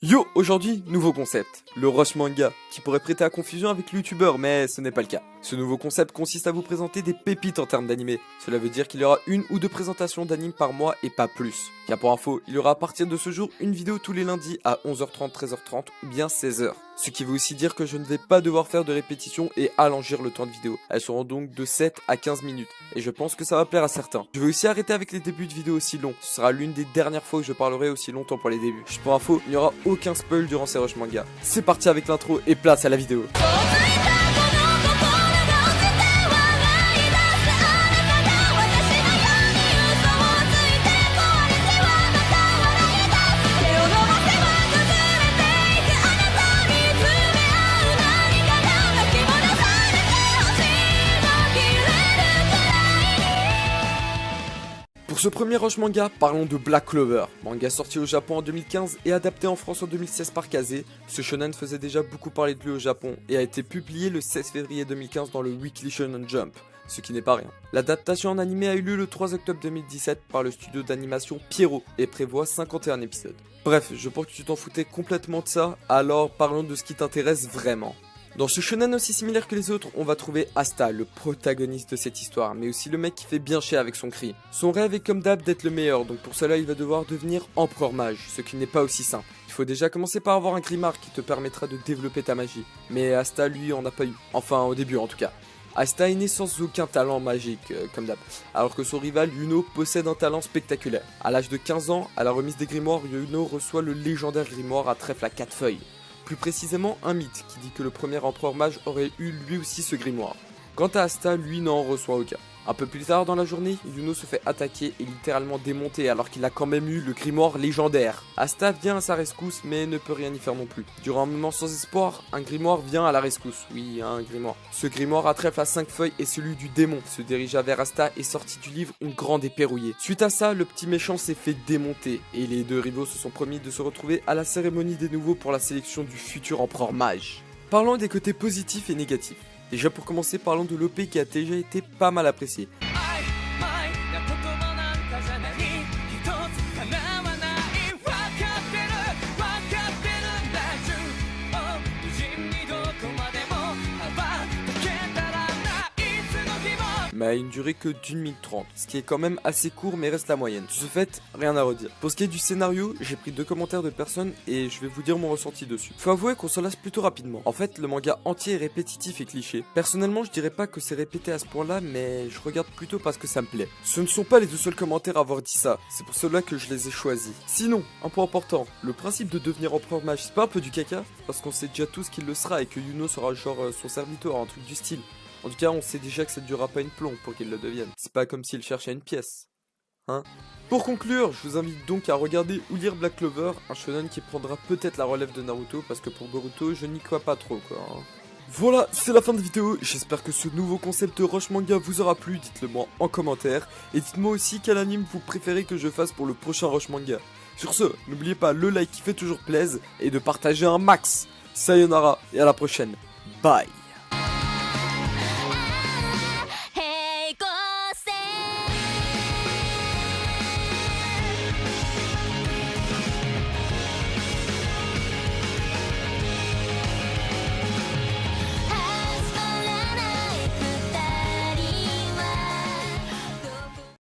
Yo, aujourd'hui, nouveau concept, le rush manga, qui pourrait prêter à confusion avec le youtubeur, mais ce n'est pas le cas. Ce nouveau concept consiste à vous présenter des pépites en termes d'animé. Cela veut dire qu'il y aura une ou deux présentations d'anime par mois et pas plus. Car pour info, il y aura à partir de ce jour une vidéo tous les lundis à 11h30, 13h30 ou bien 16h. Ce qui veut aussi dire que je ne vais pas devoir faire de répétition et allonger le temps de vidéo. Elles seront donc de 7 à 15 minutes. Et je pense que ça va plaire à certains. Je vais aussi arrêter avec les débuts de vidéos aussi longs. Ce sera l'une des dernières fois où je parlerai aussi longtemps pour les débuts. Juste pour info, il n'y aura aucun spoil durant ces rush manga. C'est parti avec l'intro et place à la vidéo. Pour ce premier rush manga, parlons de Black Clover. Manga sorti au Japon en 2015 et adapté en France en 2016 par Kazé, ce shonen faisait déjà beaucoup parler de lui au Japon et a été publié le 16 février 2015 dans le Weekly Shonen Jump, ce qui n'est pas rien. L'adaptation en animé a eu lieu le 3 octobre 2017 par le studio d'animation Pierrot et prévoit 51 épisodes. Bref, je pense que tu t'en foutais complètement de ça, alors parlons de ce qui t'intéresse vraiment. Dans ce shonen aussi similaire que les autres, on va trouver Asta, le protagoniste de cette histoire, mais aussi le mec qui fait bien chier avec son cri. Son rêve est comme d'hab d'être le meilleur, donc pour cela il va devoir devenir empereur mage, ce qui n'est pas aussi simple. Il faut déjà commencer par avoir un grimoire qui te permettra de développer ta magie, mais Asta lui en a pas eu, enfin au début en tout cas. Asta est né sans aucun talent magique, comme d'hab, alors que son rival Yuno possède un talent spectaculaire. À l'âge de 15 ans, à la remise des grimoires, Yuno reçoit le légendaire grimoire à trèfle à 4 feuilles. Plus précisément un mythe qui dit que le premier empereur mage aurait eu lui aussi ce grimoire. Quant à Asta, lui n'en reçoit aucun. Un peu plus tard dans la journée, Yuno se fait attaquer et littéralement démonter alors qu'il a quand même eu le grimoire légendaire. Asta vient à sa rescousse mais ne peut rien y faire non plus. Durant un moment sans espoir, un grimoire vient à la rescousse. Oui, un grimoire. Ce grimoire à trèfle à 5 feuilles est celui du démon. Se dirigea vers Asta et sortit du livre une grande épée rouillée. Suite à ça, le petit méchant s'est fait démonter et les deux rivaux se sont promis de se retrouver à la cérémonie des nouveaux pour la sélection du futur empereur mage. Parlons des côtés positifs et négatifs. Déjà pour commencer, parlons de l'OP qui a déjà été pas mal apprécié. Mais à une durée que d'1 minute 30, ce qui est quand même assez court mais reste la moyenne. De ce fait, rien à redire. Pour ce qui est du scénario, j'ai pris 2 commentaires de personnes et je vais vous dire mon ressenti dessus. Faut avouer qu'on s'en lasse plutôt rapidement. En fait, le manga entier est répétitif et cliché. Personnellement, je dirais pas que c'est répété à ce point là, mais je regarde plutôt parce que ça me plaît. Ce ne sont pas les 2 seuls commentaires à avoir dit ça, c'est pour cela que je les ai choisis. Sinon, un point important, le principe de devenir empereur mage, c'est pas un peu du caca? Parce qu'on sait déjà tous qu'il le sera et que Yuno sera genre son serviteur, un truc du style. En tout cas, on sait déjà que ça ne durera pas une plombe pour qu'il le devienne. C'est pas comme s'il cherchait une pièce. Hein? Pour conclure, je vous invite donc à regarder ou lire Black Clover, un shonen qui prendra peut-être la relève de Naruto, parce que pour Boruto, je n'y crois pas trop quoi. Hein. Voilà, c'est la fin de la vidéo, j'espère que ce nouveau concept rush manga vous aura plu, dites-le moi en commentaire, et dites-moi aussi quel anime vous préférez que je fasse pour le prochain rush manga. Sur ce, n'oubliez pas le like qui fait toujours plaisir, et de partager un max. Sayonara, et à la prochaine. Bye.